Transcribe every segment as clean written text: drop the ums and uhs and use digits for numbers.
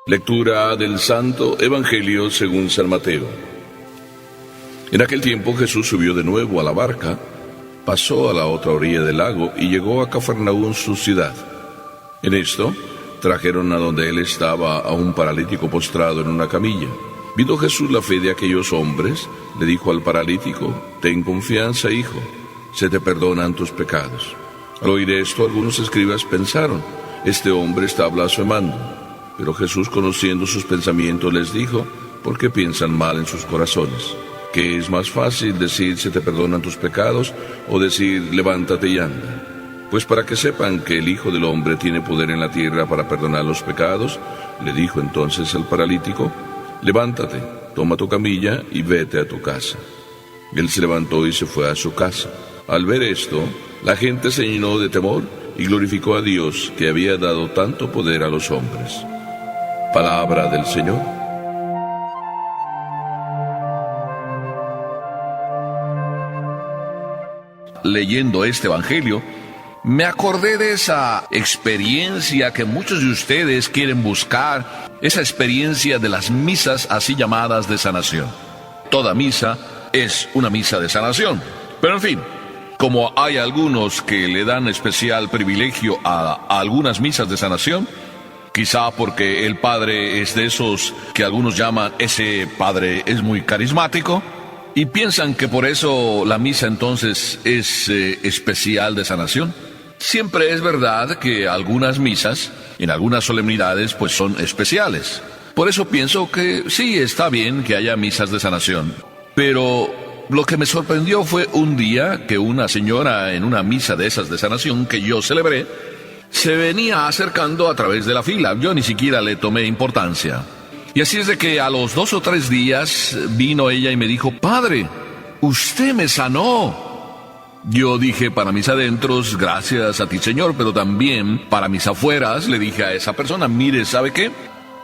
Lectura del Santo Evangelio según San Mateo. En aquel tiempo Jesús subió de nuevo a la barca, pasó a la otra orilla del lago y llegó a Cafarnaún, su ciudad. En esto, trajeron a donde él estaba a un paralítico postrado en una camilla. Viendo Jesús la fe de aquellos hombres, le dijo al paralítico: «Ten confianza, hijo, se te perdonan tus pecados». Al oír esto, algunos escribas pensaron: «Este hombre está blasfemando». Pero Jesús, conociendo sus pensamientos, les dijo: «¿Por qué piensan mal en sus corazones? ¿Qué es más fácil, decir se te perdonan tus pecados, o decir levántate y anda? Pues para que sepan que el Hijo del Hombre tiene poder en la tierra para perdonar los pecados», le dijo entonces al paralítico: «Levántate, toma tu camilla y vete a tu casa». Él se levantó y se fue a su casa. Al ver esto, la gente se llenó de temor y glorificó a Dios, que había dado tanto poder a los hombres. Palabra del Señor. Leyendo este Evangelio, me acordé de esa experiencia que muchos de ustedes quieren buscar, esa experiencia de las misas así llamadas de sanación. Toda misa es una misa de sanación, pero en fin, como hay algunos que le dan especial privilegio a algunas misas de sanación, quizá porque el padre es de esos que algunos llaman ese padre es muy carismático, y piensan que por eso la misa entonces es especial de sanación. Siempre es verdad que algunas misas, en algunas solemnidades, pues son especiales. Por eso pienso que sí, está bien que haya misas de sanación. Pero lo que me sorprendió fue un día que una señora en una misa de esas de sanación que yo celebré, se venía acercando a través de la fila. Yo ni siquiera le tomé importancia. Y así es de que a los 2 o 3 días vino ella y me dijo: «Padre, usted me sanó». Yo dije para mis adentros: «Gracias a ti, Señor», pero también para mis afueras le dije a esa persona: «Mire, ¿sabe qué?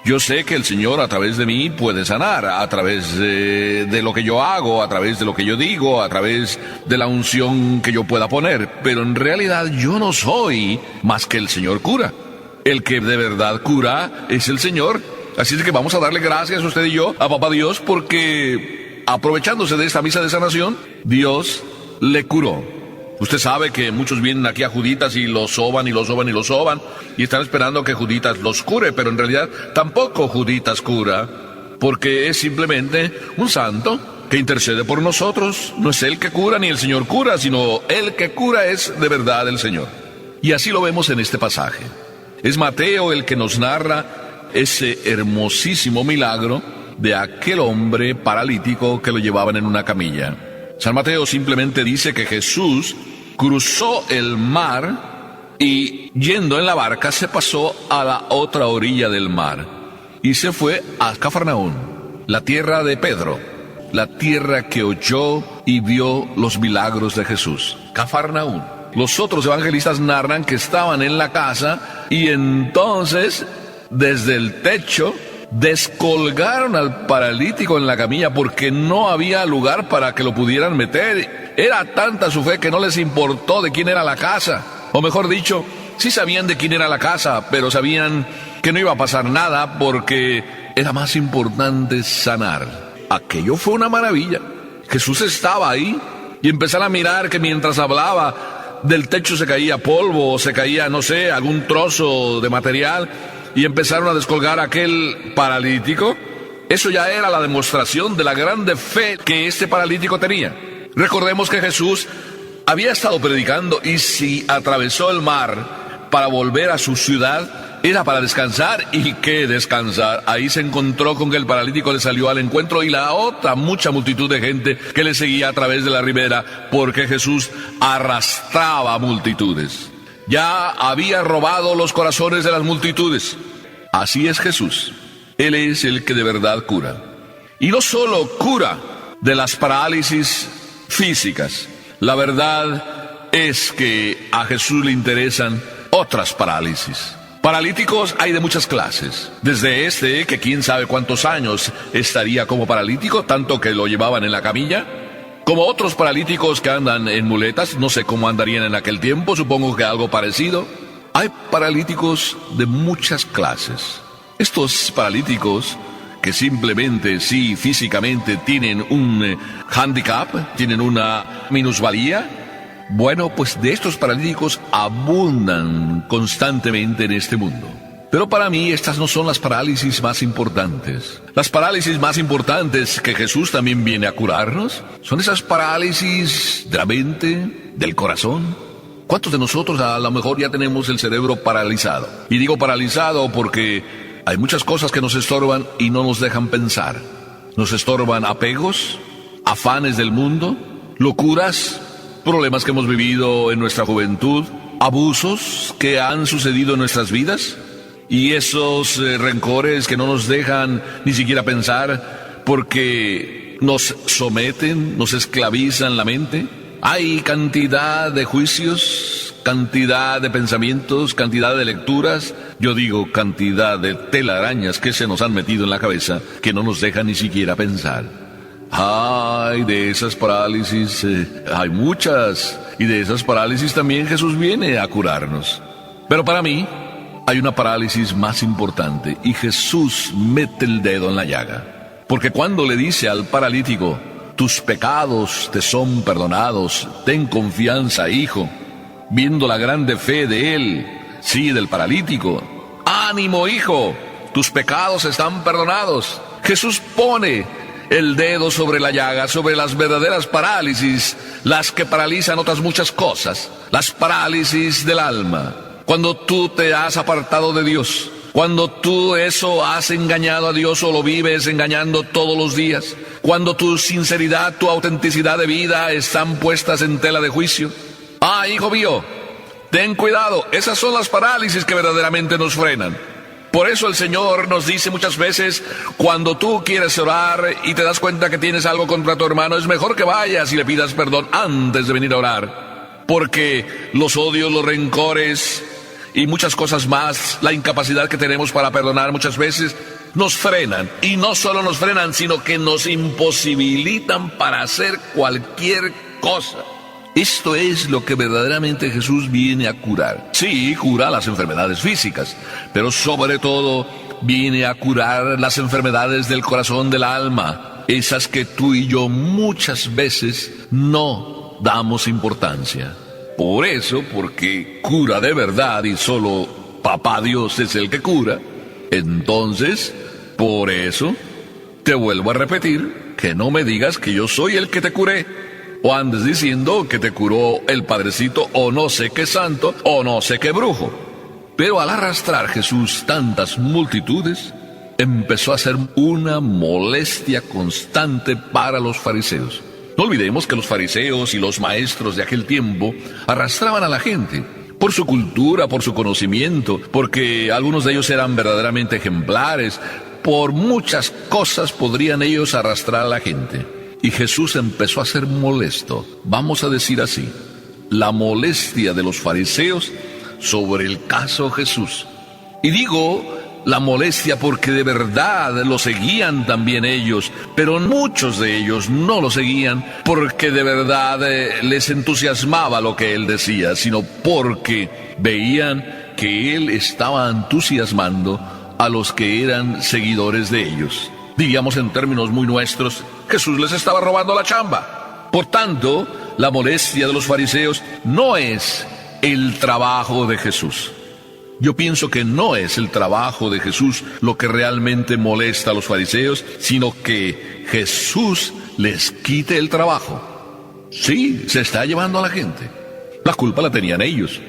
Yo sé que el Señor a través de mí puede sanar, a través de lo que yo hago, a través de lo que yo digo, a través de la unción que yo pueda poner, pero en realidad yo no soy más que el Señor cura. El que de verdad cura es el Señor. Así es que vamos a darle gracias usted y yo a Papá Dios, porque aprovechándose de esta misa de sanación, Dios le curó». Usted sabe que muchos vienen aquí a Juditas y los soban y los soban y los soban y están esperando que Juditas los cure, pero en realidad tampoco Juditas cura, porque es simplemente un santo que intercede por nosotros. No es él que cura ni el Señor cura, sino el que cura es de verdad el Señor. Y así lo vemos en este pasaje. Es Mateo el que nos narra ese hermosísimo milagro de aquel hombre paralítico que lo llevaban en una camilla. San Mateo simplemente dice que Jesús cruzó el mar y, yendo en la barca, se pasó a la otra orilla del mar y se fue a Cafarnaún, la tierra de Pedro, la tierra que oyó y vio los milagros de Jesús. Cafarnaún. Los otros evangelistas narran que estaban en la casa y entonces, desde el techo, descolgaron al paralítico en la camilla porque no había lugar para que lo pudieran meter. Era tanta su fe que no les importó de quién era la casa. O mejor dicho, sí sabían de quién era la casa, pero sabían que no iba a pasar nada porque era más importante sanar. Aquello fue una maravilla. Jesús estaba ahí y empezaron a mirar que mientras hablaba del techo se caía polvo, o se caía, no sé, algún trozo de material, y empezaron a descolgar a aquel paralítico. Eso ya era la demostración de la grande fe que este paralítico tenía. Recordemos que Jesús había estado predicando y si atravesó el mar para volver a su ciudad, era para descansar. ¿Y qué descansar? Ahí se encontró con que el paralítico le salió al encuentro y la otra mucha multitud de gente que le seguía a través de la ribera, porque Jesús arrastraba multitudes. Ya había robado los corazones de las multitudes. Así es Jesús. Él es el que de verdad cura. Y no solo cura de las parálisis físicas. La verdad es que a Jesús le interesan otras parálisis. Paralíticos hay de muchas clases. Desde este, que quién sabe cuántos años estaría como paralítico, tanto que lo llevaban en la camilla, como otros paralíticos que andan en muletas, no sé cómo andarían en aquel tiempo, supongo que algo parecido. Hay paralíticos de muchas clases. Estos paralíticos que simplemente, sí, físicamente tienen un handicap, tienen una minusvalía, bueno, pues de estos paralíticos abundan constantemente en este mundo. Pero para mí estas no son las parálisis más importantes. Las parálisis más importantes que Jesús también viene a curarnos son esas parálisis de la mente, del corazón. ¿Cuántos de nosotros a lo mejor ya tenemos el cerebro paralizado? Y digo paralizado porque hay muchas cosas que nos estorban y no nos dejan pensar. Nos estorban apegos, afanes del mundo, locuras, problemas que hemos vivido en nuestra juventud, abusos que han sucedido en nuestras vidas. Y esos rencores que no nos dejan ni siquiera pensar porque nos someten, nos esclavizan la mente. Hay cantidad de juicios, cantidad de pensamientos, cantidad de lecturas. Yo digo cantidad de telarañas que se nos han metido en la cabeza que no nos dejan ni siquiera pensar. Ay, de esas parálisis hay muchas. Y de esas parálisis también Jesús viene a curarnos. Pero para mí hay una parálisis más importante y Jesús mete el dedo en la llaga. Porque cuando le dice al paralítico, tus pecados te son perdonados, ten confianza, hijo, viendo la grande fe de él, sí, del paralítico, ánimo, hijo, tus pecados están perdonados. Jesús pone el dedo sobre la llaga, sobre las verdaderas parálisis, las que paralizan otras muchas cosas, las parálisis del alma. Cuando tú te has apartado de Dios, cuando tú eso has engañado a Dios o lo vives engañando todos los días, cuando tu sinceridad, tu autenticidad de vida están puestas en tela de juicio. Hijo mío, ten cuidado, esas son las parálisis que verdaderamente nos frenan. Por eso el Señor nos dice muchas veces, cuando tú quieres orar y te das cuenta que tienes algo contra tu hermano, es mejor que vayas y le pidas perdón antes de venir a orar. Porque los odios, los rencores y muchas cosas más, la incapacidad que tenemos para perdonar muchas veces, nos frenan. Y no solo nos frenan, sino que nos imposibilitan para hacer cualquier cosa. Esto es lo que verdaderamente Jesús viene a curar. Sí, cura las enfermedades físicas, pero sobre todo viene a curar las enfermedades del corazón, del alma. Esas que tú y yo muchas veces no damos importancia. Por eso, porque cura de verdad y solo Papá Dios es el que cura, entonces, por eso, te vuelvo a repetir que no me digas que yo soy el que te curé, o andes diciendo que te curó el Padrecito, o no sé qué santo, o no sé qué brujo. Pero al arrastrar Jesús tantas multitudes, empezó a ser una molestia constante para los fariseos. No olvidemos que los fariseos y los maestros de aquel tiempo arrastraban a la gente por su cultura, por su conocimiento, porque algunos de ellos eran verdaderamente ejemplares. Por muchas cosas podrían ellos arrastrar a la gente. Y Jesús empezó a ser molesto, vamos a decir así, la molestia de los fariseos sobre el caso Jesús. Y digo la molestia porque de verdad lo seguían también ellos, pero muchos de ellos no lo seguían porque de verdad les entusiasmaba lo que él decía, sino porque veían que él estaba entusiasmando a los que eran seguidores de ellos. Digamos en términos muy nuestros, Jesús les estaba robando la chamba. Por tanto, la molestia de los fariseos no es el trabajo de Jesús. Yo pienso que no es el trabajo de Jesús lo que realmente molesta a los fariseos, sino que Jesús les quite el trabajo. Sí, se está llevando a la gente. La culpa la tenían ellos,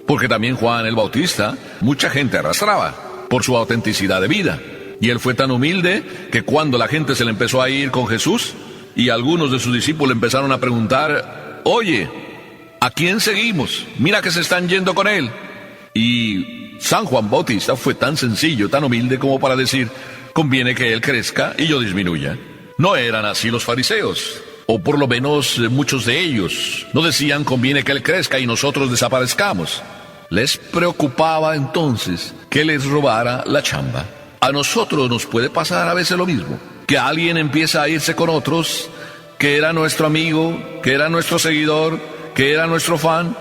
porque también Juan el Bautista, mucha gente arrastraba por su autenticidad de vida. Y él fue tan humilde que cuando la gente se le empezó a ir con Jesús y algunos de sus discípulos empezaron a preguntar, oye, ¿a quién seguimos? Mira que se están yendo con él. Y San Juan Bautista fue tan sencillo, tan humilde como para decir, conviene que él crezca y yo disminuya. No eran así los fariseos, o por lo menos muchos de ellos. No decían, conviene que él crezca y nosotros desaparezcamos. Les preocupaba entonces que les robara la chamba. A nosotros nos puede pasar a veces lo mismo, que alguien empieza a irse con otros, que era nuestro amigo, que era nuestro seguidor, que era nuestro fan,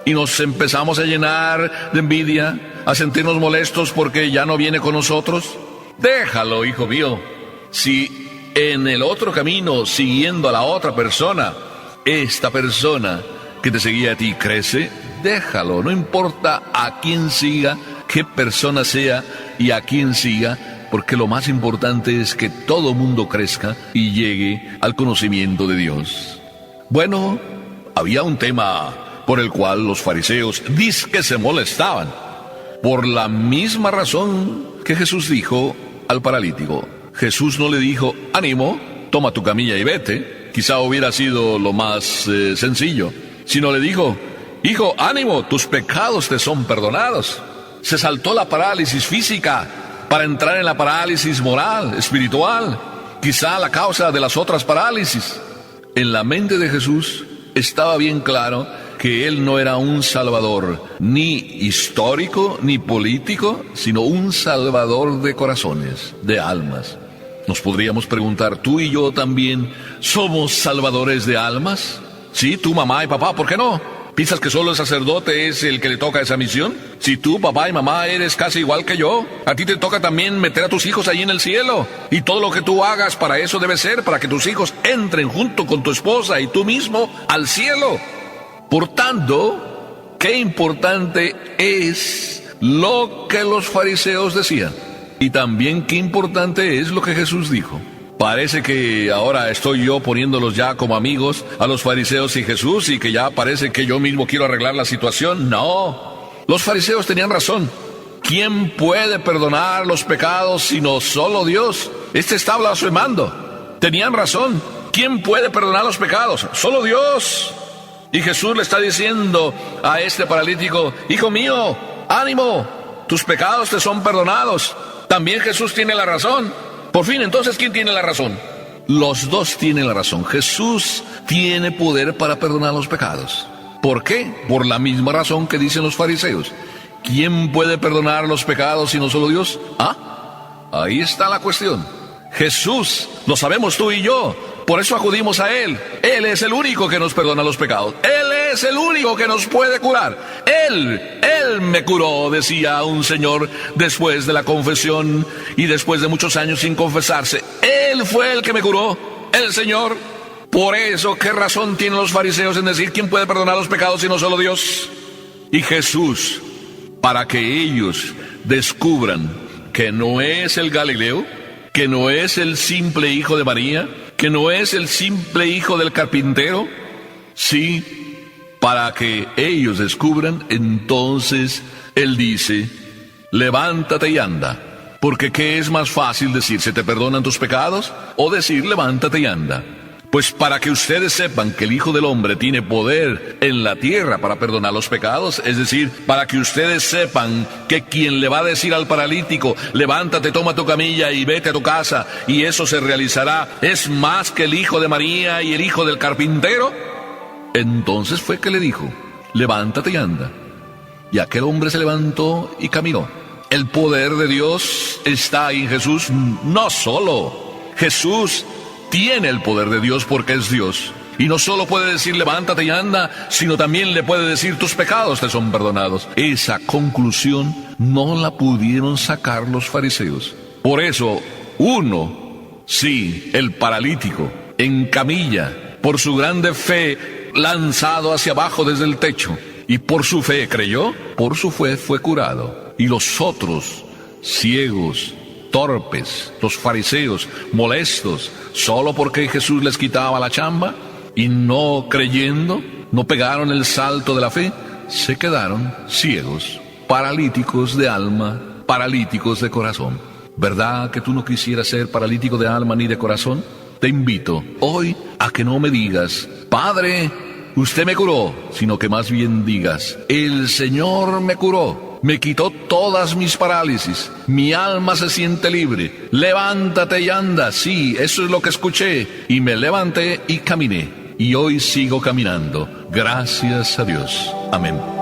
y nos empezamos a llenar de envidia, a sentirnos molestos porque ya no viene con nosotros? Déjalo, hijo mío. Si en el otro camino, siguiendo a la otra persona, esta persona que te seguía a ti crece, déjalo. No importa a quién siga, qué persona sea y a quién siga, porque lo más importante es que todo mundo crezca y llegue al conocimiento de Dios. Bueno, había un tema por el cual los fariseos dizque se molestaban, por la misma razón que Jesús dijo al paralítico. Jesús no le dijo, ánimo, toma tu camilla y vete. Quizá hubiera sido lo más sencillo. Sino le dijo, hijo, ánimo, tus pecados te son perdonados. Se saltó la parálisis física para entrar en la parálisis moral, espiritual. Quizá la causa de las otras parálisis. En la mente de Jesús estaba bien claro que Él no era un salvador, ni histórico, ni político, sino un salvador de corazones, de almas. Nos podríamos preguntar, ¿tú y yo también somos salvadores de almas? Sí, tú, mamá y papá, ¿por qué no? ¿Piensas que solo el sacerdote es el que le toca esa misión? Si tú, papá y mamá, eres casi igual que yo, a ti te toca también meter a tus hijos ahí en el cielo. Y todo lo que tú hagas para eso debe ser para que tus hijos entren junto con tu esposa y tú mismo al cielo. Por tanto, qué importante es lo que los fariseos decían. Y también qué importante es lo que Jesús dijo. Parece que ahora estoy yo poniéndolos ya como amigos a los fariseos y Jesús, y que ya parece que yo mismo quiero arreglar la situación. No, los fariseos tenían razón. ¿Quién puede perdonar los pecados sino solo Dios? Está blasfemando. Tenían razón. ¿Quién puede perdonar los pecados? Solo Dios. Y Jesús le está diciendo a este paralítico, hijo mío, ánimo, tus pecados te son perdonados. También Jesús tiene la razón. Por fin, entonces, ¿quién tiene la razón? Los dos tienen la razón. Jesús tiene poder para perdonar los pecados. ¿Por qué? Por la misma razón que dicen los fariseos. ¿Quién puede perdonar los pecados sino solo Dios? Ahí está la cuestión. Jesús, lo sabemos tú y yo. Por eso acudimos a Él. Él es el único que nos perdona los pecados. Él es el único que nos puede curar. Él me curó, decía un señor después de la confesión y después de muchos años sin confesarse. Él fue el que me curó, el Señor. Por eso, ¿qué razón tienen los fariseos en decir quién puede perdonar los pecados sino solo Dios? Y Jesús, para que ellos descubran que no es el Galileo, que no es el simple hijo de María, que no es el simple hijo del carpintero, sí, para que ellos descubran, entonces Él dice, levántate y anda. Porque ¿qué es más fácil decir, se te perdonan tus pecados? O decir, levántate y anda. Pues para que ustedes sepan que el Hijo del Hombre tiene poder en la tierra para perdonar los pecados, es decir, para que ustedes sepan que quien le va a decir al paralítico, levántate, toma tu camilla y vete a tu casa, y eso se realizará, es más que el hijo de María y el hijo del carpintero. Entonces fue que le dijo, levántate y anda. Y aquel hombre se levantó y caminó. El poder de Dios está en Jesús. No solo Jesús tiene el poder de Dios porque es Dios. Y no solo puede decir levántate y anda, sino también le puede decir tus pecados te son perdonados. Esa conclusión no la pudieron sacar los fariseos. Por eso, el paralítico, en camilla, por su grande fe, lanzado hacia abajo desde el techo, y por su fe creyó, por su fe fue curado. Y los otros, ciegos, torpes, los fariseos, molestos, solo porque Jesús les quitaba la chamba, y no creyendo, no pegaron el salto de la fe, se quedaron ciegos, paralíticos de alma, paralíticos de corazón. ¿Verdad que tú no quisieras ser paralítico de alma ni de corazón? Te invito hoy a que no me digas, Padre, usted me curó, sino que más bien digas, el Señor me curó, me quitó todas mis parálisis, mi alma se siente libre, levántate y anda. Sí, eso es lo que escuché, y me levanté y caminé, y hoy sigo caminando, gracias a Dios. Amén.